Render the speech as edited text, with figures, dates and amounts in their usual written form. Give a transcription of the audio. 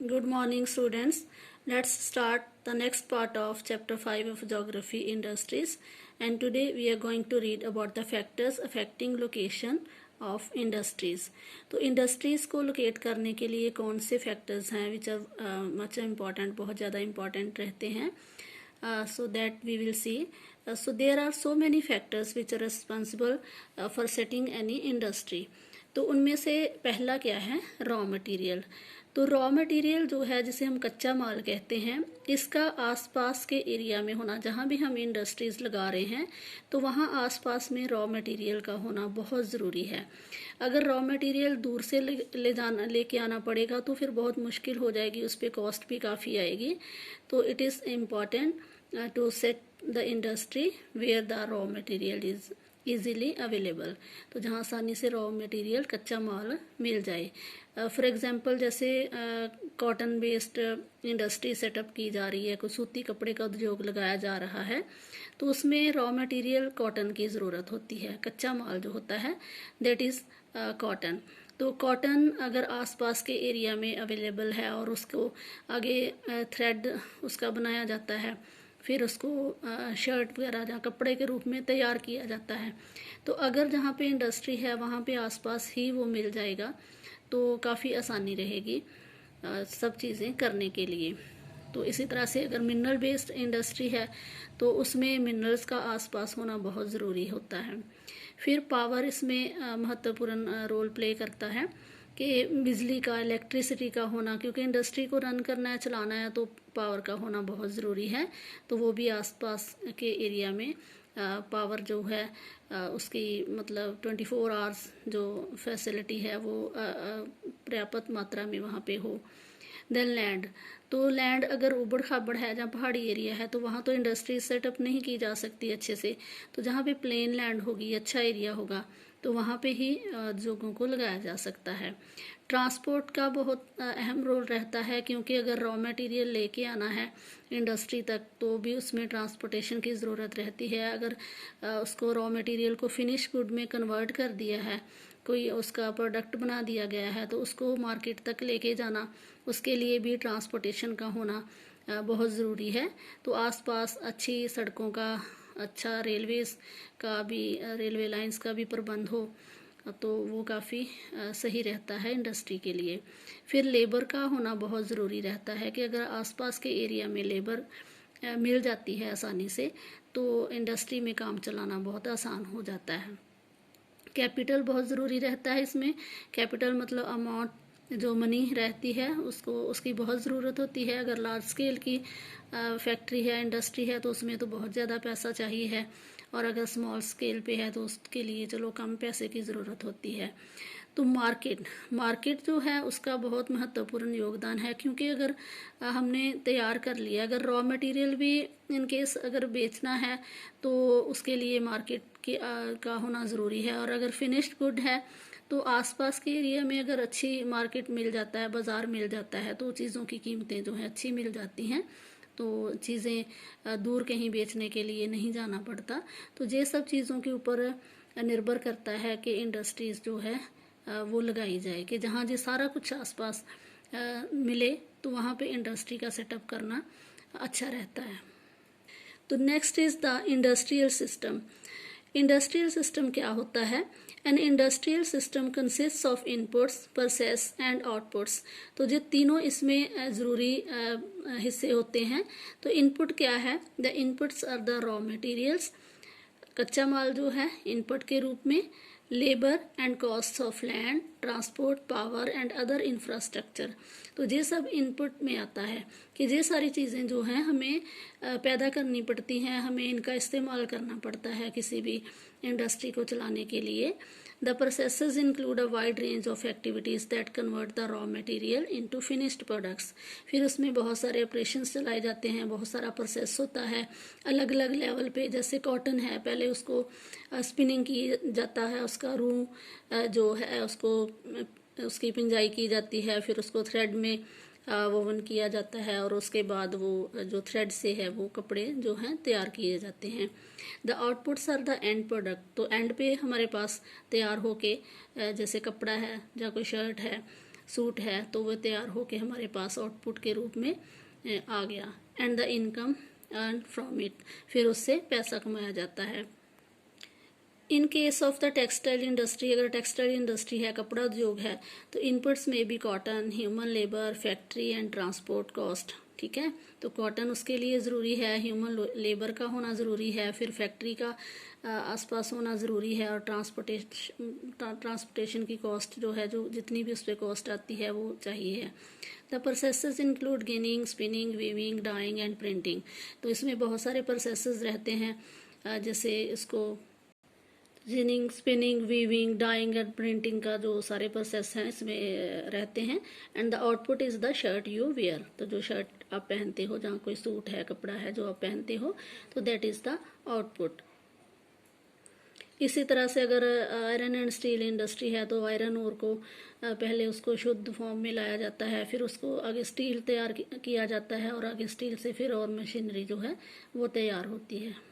Good morning, students. Let's start the next part of chapter 5 of Geography Industries. And today we are going to read about the factors affecting location of industries. तो industries को locate करने के लिए कौन से factors हैं which are much important, बहुत ज़्यादा important रहते हैं. So that we will see. So there are so many factors which are responsible for setting any industry. तो उनमें से पहला क्या है, रॉ मटेरियल. तो रॉ मटेरियल जो है जिसे हम कच्चा माल कहते हैं, इसका आसपास के एरिया में होना, जहाँ भी हम इंडस्ट्रीज लगा रहे हैं तो वहाँ आसपास में रॉ मटेरियल का होना बहुत ज़रूरी है. अगर रॉ मटेरियल दूर से लेके आना पड़ेगा तो फिर बहुत मुश्किल हो जाएगी, उस पर कॉस्ट भी काफ़ी आएगी. तो it is important to set the industry where the raw material is easily available. तो जहाँ आसानी से रॉ मटेरियल कच्चा माल मिल जाए. फॉर एग्जांपल जैसे कॉटन बेस्ड इंडस्ट्री सेटअप की जा रही है, कोई सूती कपड़े का उद्योग लगाया जा रहा है, तो उसमें रॉ मटेरियल कॉटन की ज़रूरत होती है. कच्चा माल जो होता है दैट इज़ कॉटन. तो कॉटन अगर आसपास के एरिया में अवेलेबल है और उसको आगे थ्रेड उसका बनाया जाता है, फिर उसको शर्ट वगैरह या कपड़े के रूप में तैयार किया जाता है, तो अगर जहाँ पे इंडस्ट्री है वहाँ पे आसपास ही वो मिल जाएगा तो काफ़ी आसानी रहेगी सब चीज़ें करने के लिए. तो इसी तरह से अगर मिनरल बेस्ड इंडस्ट्री है तो उसमें मिनरल्स का आसपास होना बहुत ज़रूरी होता है. फिर पावर इसमें महत्वपूर्ण रोल प्ले करता है कि बिजली का, इलेक्ट्रिसिटी का होना, क्योंकि इंडस्ट्री को रन करना है, चलाना है, तो पावर का होना बहुत ज़रूरी है. तो वो भी आसपास के एरिया में पावर जो है उसकी मतलब 24 आवर्स जो फैसिलिटी है वो पर्याप्त मात्रा में वहाँ पे हो. Then land. तो लैंड अगर उबड़ खाबड़ है, जहाँ पहाड़ी एरिया है, तो वहाँ तो इंडस्ट्री सेटअप नहीं की जा सकती अच्छे से. तो जहाँ पे प्लेन लैंड होगी, अच्छा एरिया होगा, तो वहाँ पे ही उद्योगों को लगाया जा सकता है. ट्रांसपोर्ट का बहुत अहम रोल रहता है, क्योंकि अगर रॉ मटेरियल लेके आना है इंडस्ट्री तक तो भी उसमें ट्रांसपोर्टेशन की ज़रूरत रहती है. अगर उसको रॉ मटेरियल को फिनिश गुड में कन्वर्ट कर दिया है, कोई उसका प्रोडक्ट बना दिया गया है, तो उसको मार्केट तक लेके जाना, उसके लिए भी ट्रांसपोर्टेशन का होना बहुत ज़रूरी है. तो आसपास अच्छी सड़कों का, अच्छा रेलवेज़ का भी, रेलवे लाइंस का भी प्रबंध हो तो वो काफ़ी सही रहता है इंडस्ट्री के लिए. फिर लेबर का होना बहुत ज़रूरी रहता है कि अगर आसपास के एरिया में लेबर मिल जाती है आसानी से तो इंडस्ट्री में काम चलाना बहुत आसान हो जाता है. कैपिटल बहुत ज़रूरी रहता है इसमें. कैपिटल मतलब अमाउंट, जो मनी रहती है उसको, उसकी बहुत ज़रूरत होती है. अगर लार्ज स्केल की फैक्ट्री है, इंडस्ट्री है, तो उसमें तो बहुत ज़्यादा पैसा चाहिए है, और अगर स्मॉल स्केल पे है तो उसके लिए चलो कम पैसे की ज़रूरत होती है. तो मार्केट जो है उसका बहुत महत्वपूर्ण योगदान है, क्योंकि अगर हमने तैयार कर लिया, अगर रॉ मटेरियल भी इनकेस अगर बेचना है तो उसके लिए मार्केट का होना ज़रूरी है. और अगर फिनिश्ड गुड है तो आसपास के एरिया में अगर अच्छी मार्केट मिल जाता है, बाज़ार मिल जाता है, तो चीज़ों की कीमतें जो हैं अच्छी मिल जाती हैं, तो चीज़ें दूर कहीं बेचने के लिए नहीं जाना पड़ता. तो ये सब चीज़ों के ऊपर निर्भर करता है कि इंडस्ट्रीज़ जो है वो लगाई जाए, कि जहाँ ये सारा कुछ आसपास मिले तो वहाँ पे इंडस्ट्री का सेटअप करना अच्छा रहता है. तो next is the industrial system. Industrial system क्या होता है? An industrial system consist of inputs, process and outputs. तो जो तीनों इसमें ज़रूरी हिस्से होते हैं. तो इनपुट क्या है? The inputs are the raw materials, कच्चा माल जो है इनपुट के रूप में. Labour and cost of land, transport, power and other infrastructure. तो ये सब इनपुट में आता है कि ये सारी चीज़ें जो हैं हमें पैदा करनी पड़ती हैं, हमें इनका इस्तेमाल करना पड़ता है किसी भी इंडस्ट्री को चलाने के लिए. The processes include a wide range of activities that convert the raw material into finished products. फिर उसमें बहुत सारे ऑपरेशंस चलाए जाते हैं, बहुत सारा प्रोसेस होता है अलग अलग लेवल पे. जैसे कॉटन है, पहले उसको स्पिनिंग की जाता है, उसका रूह जो है उसको, उसकी पिंजाई की जाती है, फिर उसको थ्रेड में वोवन किया जाता है, और उसके बाद वो जो थ्रेड से है वो कपड़े जो हैं तैयार किए जाते हैं. The outputs are the end product. तो एंड पे हमारे पास तैयार होके जैसे कपड़ा है या कोई शर्ट है, सूट है तो वो तैयार होके हमारे पास आउटपुट के रूप में आ गया। And the income earn from it, फिर उससे पैसा कमाया जाता है। In case of the textile industry, अगर टेक्सटाइल इंडस्ट्री है, कपड़ा उद्योग है, तो इनपुट्स में भी cotton, human labour, factory and transport cost. ठीक है, तो कॉटन उसके लिए ज़रूरी है, ह्यूमन लेबर का होना ज़रूरी है, फिर फैक्ट्री का आसपास होना ज़रूरी है, और ट्रांसपोर्टेशन की कॉस्ट जो है, जो जितनी भी उस पर कॉस्ट आती है वो चाहिए। The processes include ginning, spinning, weaving, dyeing and printing. तो इसमें बहुत सारे प्रोसेसेस रहते हैं, जैसे इसको ginning, spinning, weaving, dyeing and printing का जो सारे प्रोसेस हैं इसमें रहते हैं। And the output is the shirt you wear, तो जो शर्ट आप पहनते हो, जहाँ कोई सूट है, कपड़ा है जो आप पहनते हो, तो दैट इज़ द आउटपुट। इसी तरह से अगर आयरन एंड स्टील इंडस्ट्री है तो आयरन ओर को पहले उसको शुद्ध फॉर्म में लाया जाता है, फिर उसको आगे स्टील तैयार किया जाता है, और आगे स्टील से फिर और मशीनरी जो है वो तैयार होती है।